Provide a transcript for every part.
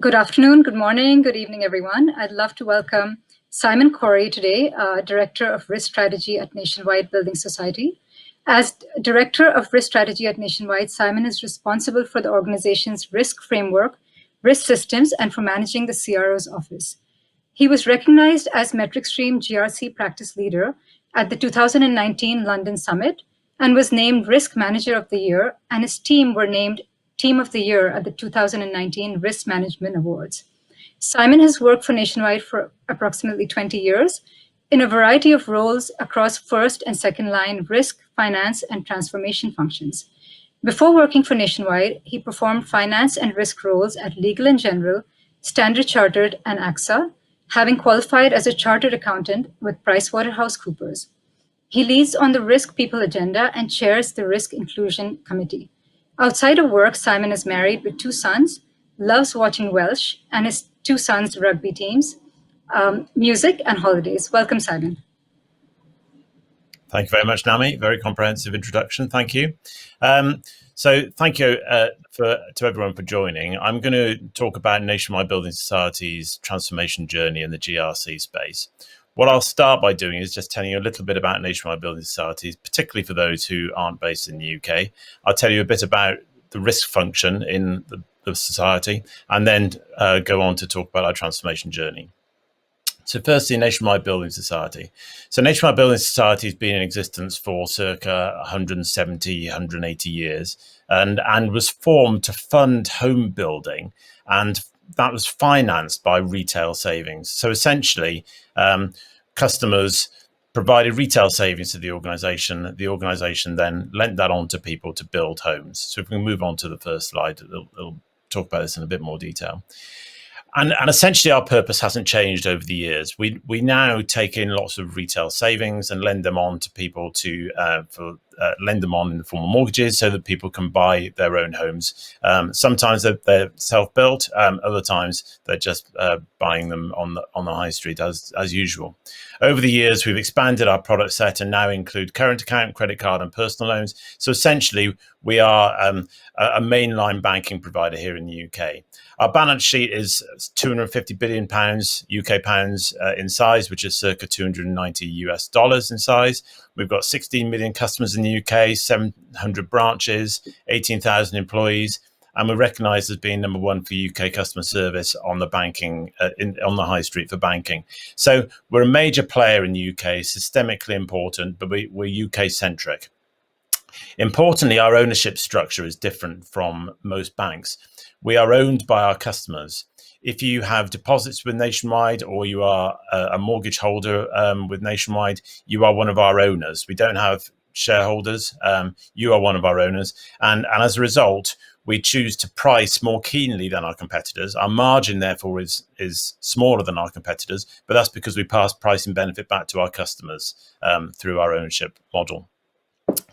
Good afternoon, good morning, good evening, everyone. I'd love to welcome Simon Cory today, Director of Risk Strategy at Nationwide Building Society. As Director of Risk Strategy at Nationwide, Simon is responsible for the organization's risk framework, risk systems, and for managing the CRO's office. He was recognized as MetricStream GRC Practice Leader at the 2019 London Summit and was named Risk Manager of the Year, and his team were named Team of the Year at the 2019 Risk Management Awards. Simon has worked for Nationwide for approximately 20 years in a variety of roles across first and second line risk, finance, and transformation functions. Before working for Nationwide, he performed finance and risk roles at Legal & General, Standard Chartered, and AXA, having qualified as a chartered accountant with PricewaterhouseCoopers. He leads on the Risk People agenda and chairs the Risk Inclusion Committee. Outside of work, Simon is married with 2 sons, loves watching Welsh and his 2 sons' rugby teams, music, and holidays. Welcome, Simon. Thank you very much, Nami. Very comprehensive introduction. Thank you. So thank you to everyone for joining. I'm going to talk about Nationwide Building Society's transformation journey in the GRC space. What I'll start by doing is just telling you a little bit about Nationwide Building Societies, particularly for those who aren't based in the UK. I'll tell you a bit about the risk function in the society, and then go on to talk about our transformation journey. So firstly, Nationwide Building Society. So Nationwide Building Society has been in existence for circa 170, 180 years and was formed to fund home building, and that was financed by retail savings. So essentially, customers provided retail savings to the organization. The organization then lent that on to people to build homes. So if we can move on to the first slide, it'll talk about this in a bit more detail. And essentially, our purpose hasn't changed over the years. We now take in lots of retail savings and lend them on to people lend them on in the form of mortgages so that people can buy their own homes. Sometimes they're self-built. Other times they're just buying them on the high street as usual. Over the years, we've expanded our product set and now include current account, credit card, and personal loans. So essentially, we are a mainline banking provider here in the UK. Our balance sheet is £250 billion UK pounds in size, which is circa $290 in size. We've got 16 million customers in the UK, 700 branches, 18,000 employees, and we're recognised as being number 1 for UK customer service on the banking on the high street for banking. So we're a major player in the UK, systemically important, but we're UK centric. Importantly, our ownership structure is different from most banks. We are owned by our customers. If you have deposits with Nationwide or you are a mortgage holder with Nationwide, you are one of our owners. We don't have shareholders. You are one of our owners. And as a result, we choose to price more keenly than our competitors. Our margin, therefore, is smaller than our competitors, but that's because we pass pricing benefit back to our customers through our ownership model.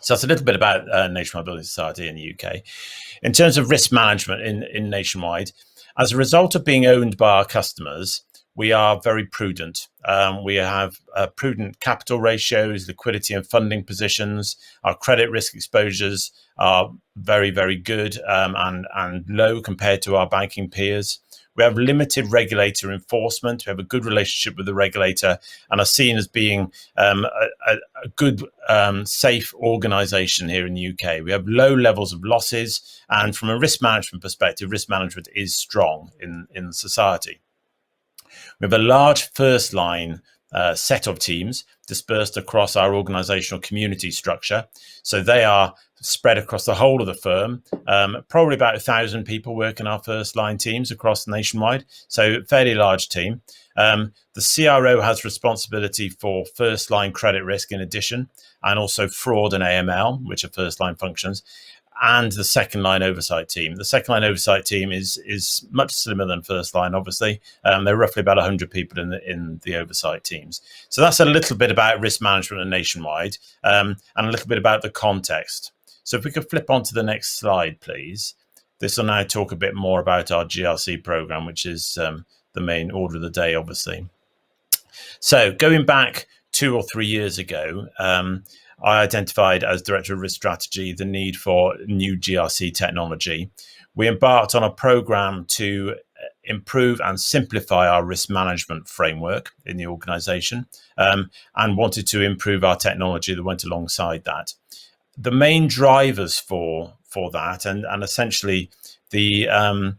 So that's a little bit about Nationwide Building Society in the UK. In terms of risk management in Nationwide, as a result of being owned by our customers, we are very prudent. We have prudent capital ratios, liquidity and funding positions. Our credit risk exposures are very, very good and low compared to our banking peers. We have limited regulator enforcement. We have a good relationship with the regulator and are seen as being a good, safe organisation here in the UK. We have low levels of losses, and from a risk management perspective, risk management is strong in society. We have a large first line set of teams dispersed across our organizational community structure. So they are spread across the whole of the firm. Probably about 1,000 people work in our first line teams across Nationwide. So fairly large team. The CRO has responsibility for first line credit risk in addition, and also fraud and AML, which are first line functions, and the second line oversight team. The second line oversight team is much slimmer than first line, obviously. They're roughly about 100 people in the oversight teams. So that's a little bit about risk management and Nationwide, and a little bit about the context. So if we could flip on to the next slide, please. This will now talk a bit more about our GRC program, which is the main order of the day, obviously. So going back 2 or 3 years ago, I identified as Director of Risk Strategy the need for new GRC technology. We embarked on a program to improve and simplify our risk management framework in the organization, and wanted to improve our technology that went alongside that. The main drivers for that, and essentially the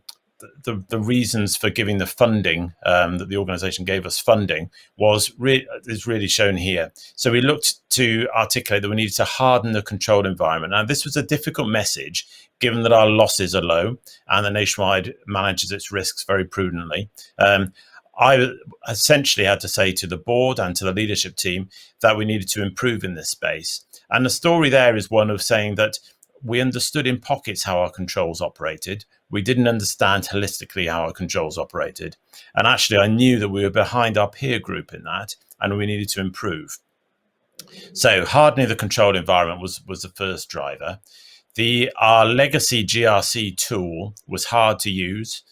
reasons for giving the funding, that the organization gave us funding, is really shown here. So we looked to articulate that we needed to harden the control environment. Now, this was a difficult message, given that our losses are low and the Nationwide manages its risks very prudently. I essentially had to say to the board and to the leadership team that we needed to improve in this space. And the story there is one of saying that we understood in pockets how our controls operated. We didn't understand holistically how our controls operated. And actually, I knew that we were behind our peer group in that, and we needed to improve. So hardening the control environment was the first driver. Our legacy GRC tool was hard to use,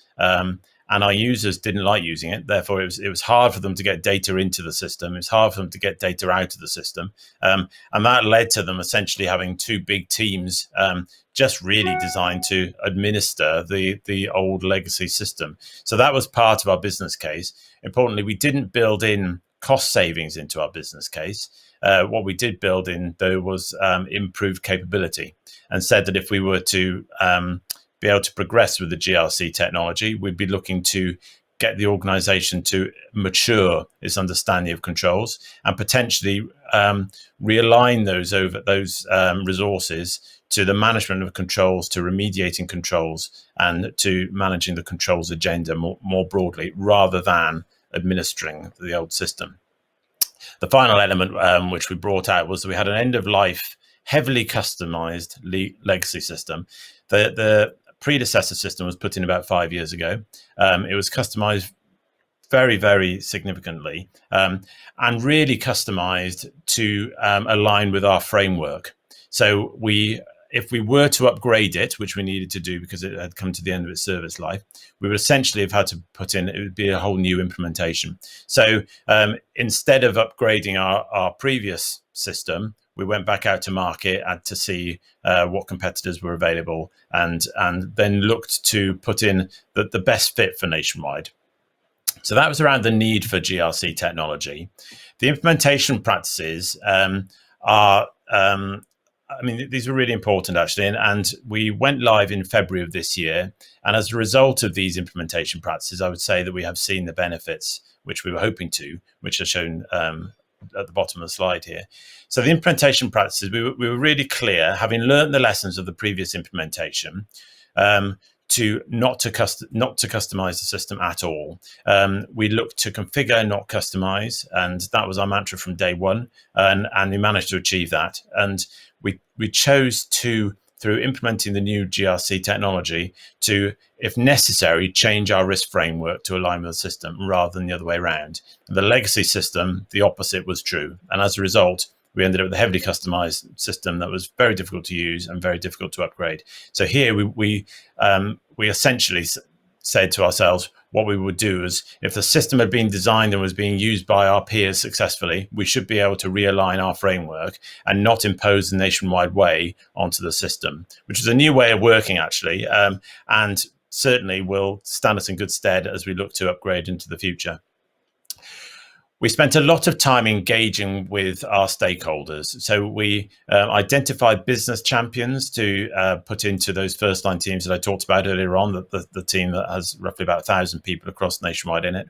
and our users didn't like using it. Therefore, it was hard for them to get data into the system. It was hard for them to get data out of the system. And that led to them essentially having two big teams just really designed to administer the old legacy system. So that was part of our business case. Importantly, we didn't build in cost savings into our business case. What we did build in, though, was improved capability, and said that if we were to be able to progress with the GRC technology, we'd be looking to get the organization to mature its understanding of controls and potentially realign those resources to the management of controls, to remediating controls, and to managing the controls agenda more broadly, rather than administering the old system. The final element which we brought out was that we had an end-of-life, heavily customized legacy system. The predecessor system was put in about 5 years ago. It was customized very, very significantly, and really customized to align with our framework. So if we were to upgrade it, which we needed to do because it had come to the end of its service life, we would essentially have had to put in, it would be a whole new implementation. So instead of upgrading our previous system, we went back out to market to see what competitors were available, and then looked to put in the best fit for Nationwide. So that was around the need for GRC technology. The implementation practices are, these were really important, actually. And we went live in February of this year. And as a result of these implementation practices, I would say that we have seen the benefits which we were hoping to, which are shown at the bottom of the slide here. So the implementation practices, we were really clear, having learned the lessons of the previous implementation, to not to customize the system at all. We looked to configure, not customize, and that was our mantra from day one, and we managed to achieve that. And we chose to, through implementing the new GRC technology, to, if necessary, change our risk framework to align with the system rather than the other way around. The legacy system, the opposite was true, and as a result, we ended up with a heavily customized system that was very difficult to use and very difficult to upgrade. So here we essentially said to ourselves, what we would do is, if the system had been designed and was being used by our peers successfully, we should be able to realign our framework and not impose the Nationwide way onto the system, which is a new way of working, actually, and certainly will stand us in good stead as we look to upgrade into the future. We spent a lot of time engaging with our stakeholders. So we identified business champions to put into those first line teams that I talked about earlier on, the team that has roughly about 1,000 people across Nationwide in it.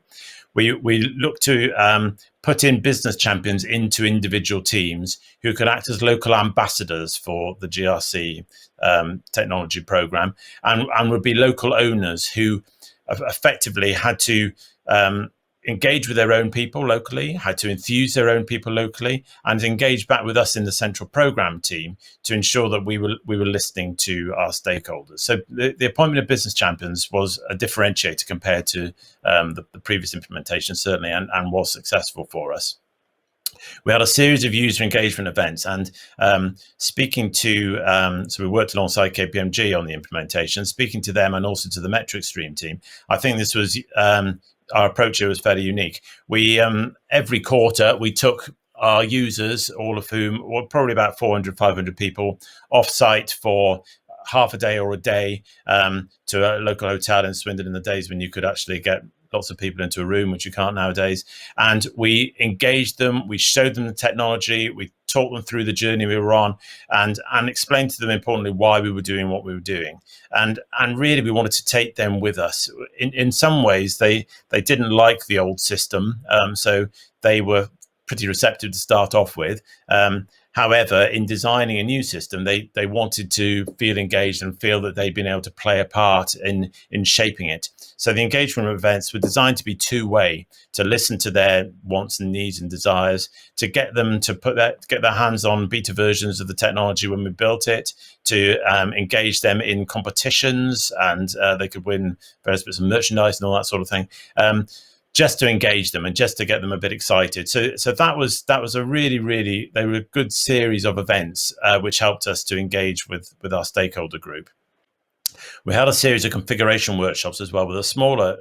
We looked to put in business champions into individual teams who could act as local ambassadors for the GRC technology program, and would be local owners who effectively had to engage with their own people locally, had to enthuse their own people locally, and engage back with us in the central program team to ensure that we were listening to our stakeholders. So the appointment of business champions was a differentiator compared to the previous implementation, certainly, and was successful for us. We had a series of user engagement events, and speaking to, so we worked alongside KPMG on the implementation, speaking to them and also to the MetricStream team. I think this was, our approach here was fairly unique. We, every quarter, we took our users, all of whom were probably about 400, 500 people, off-site for half a day or a day to a local hotel in Swindon in the days when you could actually get lots of people into a room, which you can't nowadays. And we engaged them, we showed them the technology, we talked them through the journey we were on, and explained to them, importantly, why we were doing what we were doing. And really, we wanted to take them with us. In some ways, they didn't like the old system, so they were pretty receptive to start off with. However, in designing a new system, they wanted to feel engaged and feel that they'd been able to play a part in shaping it. So the engagement events were designed to be two-way, to listen to their wants and needs and desires, to get them to get their hands on beta versions of the technology when we built it, to engage them in competitions, and they could win various bits of merchandise and all that sort of thing. Just to engage them and just to get them a bit excited. So that was a really, they were a good series of events which helped us to engage with our stakeholder group. We had a series of configuration workshops as well with a smaller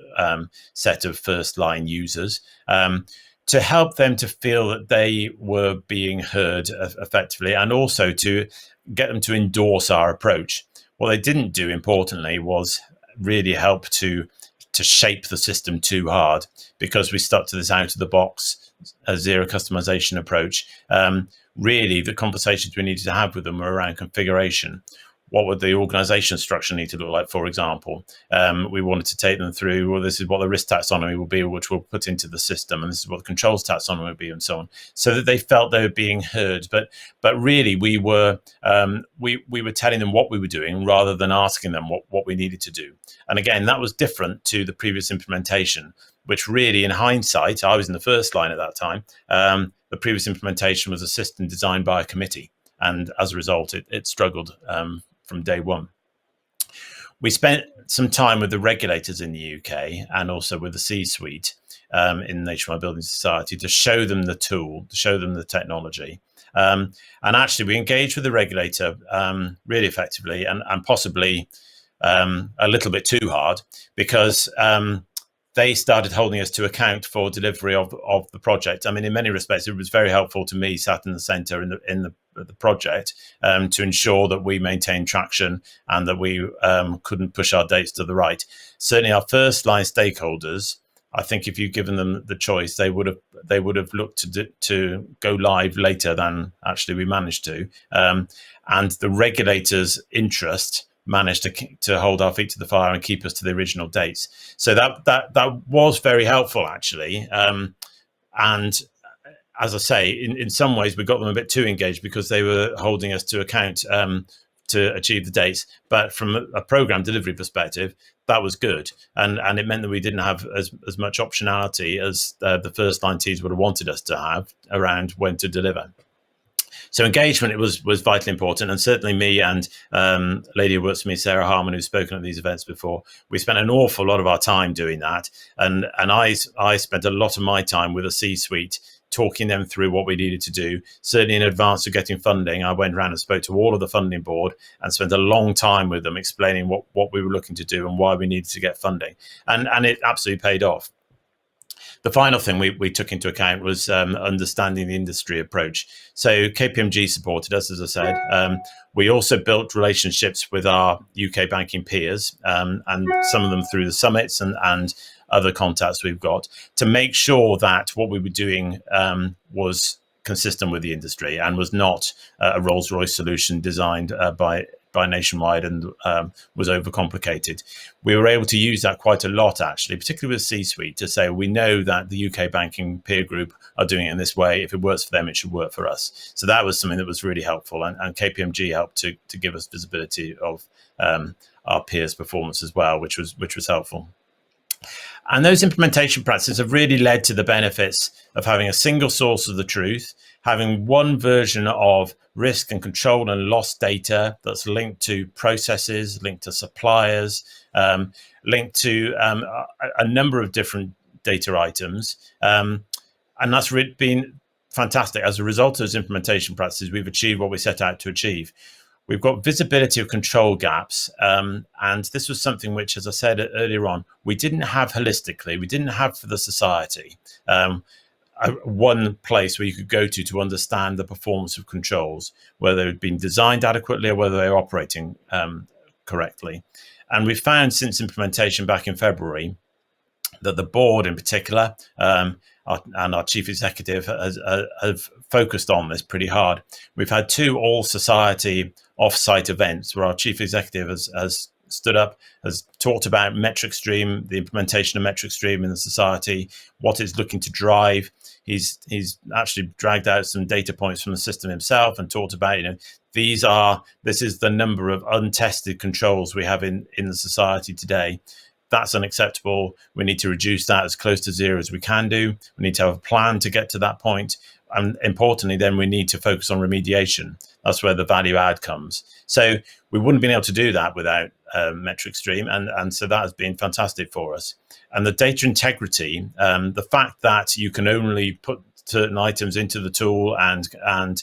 set of first line users to help them to feel that they were being heard effectively, and also to get them to endorse our approach. What they didn't do, importantly, was really help to shape the system too hard, because we stuck to this out of the box zero customization approach. Really, the conversations we needed to have with them were around configuration. What would the organization structure need to look like, for example? We wanted to take them through, well, this is what the risk taxonomy will be, which we'll put into the system, and this is what the controls taxonomy will be, and so on, so that they felt they were being heard. But really, we were telling them what we were doing rather than asking them what we needed to do. And again, that was different to the previous implementation, which really, in hindsight, I was in the first line at that time. The previous implementation was a system designed by a committee, and as a result, it struggled from day one. We spent some time with the regulators in the UK and also with the C-suite in Nationwide Building Society to show them the tool, to show them the technology. And actually, we engaged with the regulator really effectively, and possibly a little bit too hard, because they started holding us to account for delivery of the project. I mean, in many respects, it was very helpful to me, sat in the centre in the project, to ensure that we maintained traction and that we couldn't push our dates to the right. Certainly, our first line stakeholders, I think, if you'd given them the choice, they would have looked to go live later than actually we managed to. And the regulators' interest managed to hold our feet to the fire and keep us to the original dates. So that was very helpful, actually. And as I say, in some ways, we got them a bit too engaged because they were holding us to account to achieve the dates. But from a program delivery perspective, that was good. And it meant that we didn't have as much optionality as the first line teams would have wanted us to have around when to deliver. So engagement, it was vitally important, and certainly me and a lady who works for me, Sarah Harmon, who's spoken at these events before, we spent an awful lot of our time doing that, and I spent a lot of my time with a C-suite, talking them through what we needed to do. Certainly in advance of getting funding, I went around and spoke to all of the funding board and spent a long time with them explaining what we were looking to do and why we needed to get funding, and it absolutely paid off. The final thing we took into account was understanding the industry approach. So KPMG supported us, as I said. We also built relationships with our UK banking peers, and some of them through the summits and other contacts we've got, to make sure that what we were doing was consistent with the industry and was not a Rolls-Royce solution designed by Nationwide and was overcomplicated. We were able to use that quite a lot, actually, particularly with C-suite, to say we know that the UK banking peer group are doing it in this way. If it works for them, it should work for us. So that was something that was really helpful, and KPMG helped to give us visibility of our peers' performance as well, which was helpful. And those implementation practices have really led to the benefits of having a single source of the truth, having one version of risk and control and loss data that's linked to processes, linked to suppliers, linked to a number of different data items. And that's been fantastic. As a result of those implementation practices, we've achieved what we set out to achieve. We've got visibility of control gaps. And this was something which, as I said earlier on, we didn't have holistically. We didn't have for the society. One place where you could go to understand the performance of controls, whether they'd been designed adequately or whether they're operating correctly. And we've found since implementation back in February that the board in particular and our chief executive have focused on this pretty hard. We've had 2 all-society off-site events where our chief executive has stood up, has talked about MetricStream, the implementation of MetricStream in the society, what it's looking to drive. He's actually dragged out some data points from the system himself and talked about, this is the number of untested controls we have in the society today. That's unacceptable. We need to reduce that as close to zero as we can do. We need to have a plan to get to that point. And importantly, then we need to focus on remediation. That's where the value add comes. So we wouldn't have been able to do that without MetricStream. And so that has been fantastic for us. And the data integrity, the fact that you can only put certain items into the tool and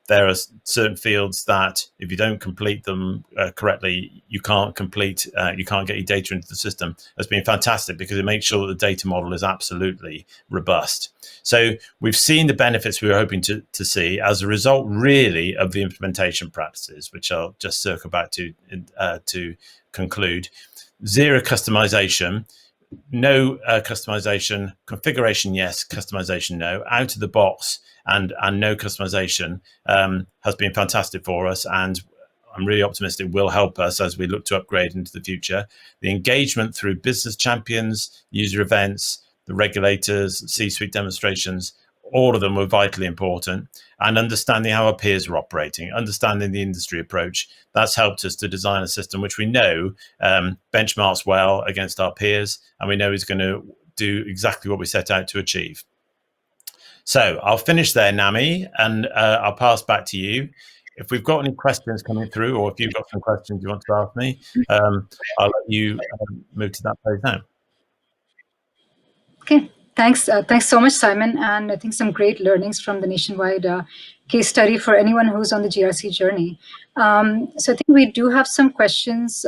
there are certain fields that if you don't complete them correctly, you can't get your data into the system, has been fantastic because it makes sure that the data model is absolutely robust. So we've seen the benefits we were hoping to see as a result, really, of the implementation practices, which I'll just circle back to conclude. Zero customization. No customization, configuration yes, customization no, out of the box and no customization has been fantastic for us, and I'm really optimistic will help us as we look to upgrade into the future. The engagement through business champions, user events, the regulators, C-suite demonstrations, all of them were vitally important, and understanding how our peers are operating, understanding the industry approach. That's helped us to design a system which we know benchmarks well against our peers, and we know is going to do exactly what we set out to achieve. So I'll finish there, Nami, and I'll pass back to you. If we've got any questions coming through, or if you've got some questions you want to ask me, I'll let you move to that page now. Okay. Thanks so much, Simon. And I think some great learnings from the nationwide case study for anyone who's on the GRC journey. So I think we do have some questions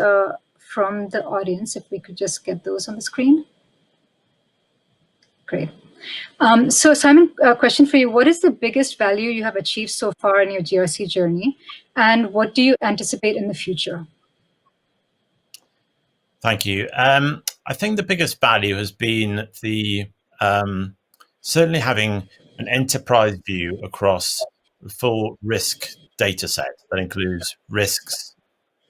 from the audience, if we could just get those on the screen. Great. So Simon, a question for you. What is the biggest value you have achieved so far in your GRC journey? And what do you anticipate in the future? Thank you. I think the biggest value has been the certainly having an enterprise view across the full risk data set that includes risks,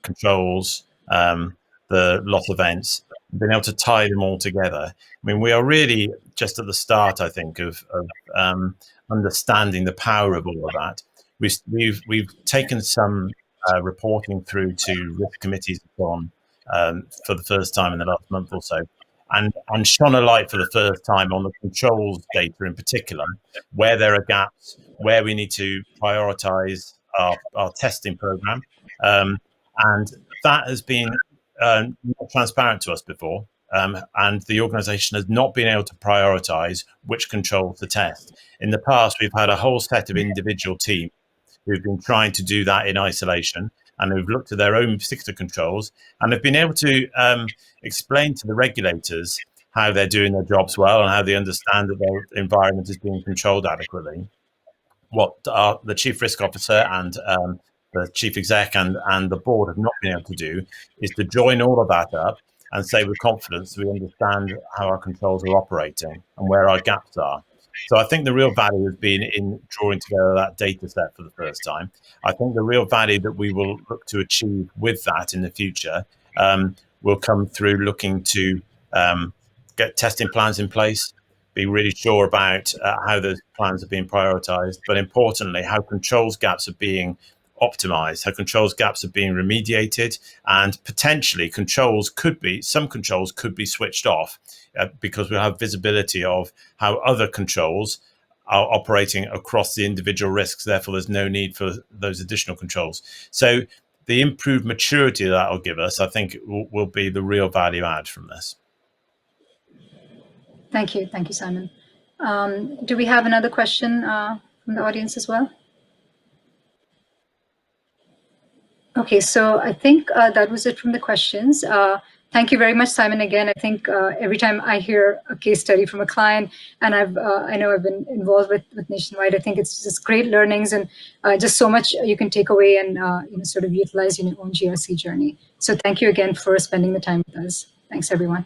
controls, the loss events, being able to tie them all together. I mean, we are really just at the start, I think, of understanding the power of all of that. We've taken some reporting through to risk committees and so on for the first time in the last month or so, and shone a light for the first time on the controls data in particular, where there are gaps, where we need to prioritize our testing program. And that has been not transparent to us before. And the organization has not been able to prioritize which controls to test. In the past, we've had a whole set of individual teams who've been trying to do that in isolation, and who've looked at their own particular controls and have been able to explain to the regulators how they're doing their jobs well and how they understand that their environment is being controlled adequately. What the chief risk officer and the chief exec and the board have not been able to do is to join all of that up and say with confidence we understand how our controls are operating and where our gaps are. So I think the real value has been in drawing together that data set for the first time. I think the real value that we will look to achieve with that in the future will come through looking to get testing plans in place, be really sure about how those plans are being prioritized, but importantly, how controls gaps are being optimized, how controls gaps are being remediated, and potentially some controls could be switched off because we'll have visibility of how other controls are operating across the individual risks. Therefore, there's no need for those additional controls. So the improved maturity that will give us, I think, will be the real value add from this. Thank you, Simon. Do we have another question from the audience as well? Okay, so I think that was it from the questions. Thank you very much, Simon. Again, I think every time I hear a case study from a client, and I know I've been involved with Nationwide, I think it's just great learnings and just so much you can take away and sort of utilize in your own GRC journey. So thank you again for spending the time with us. Thanks, everyone.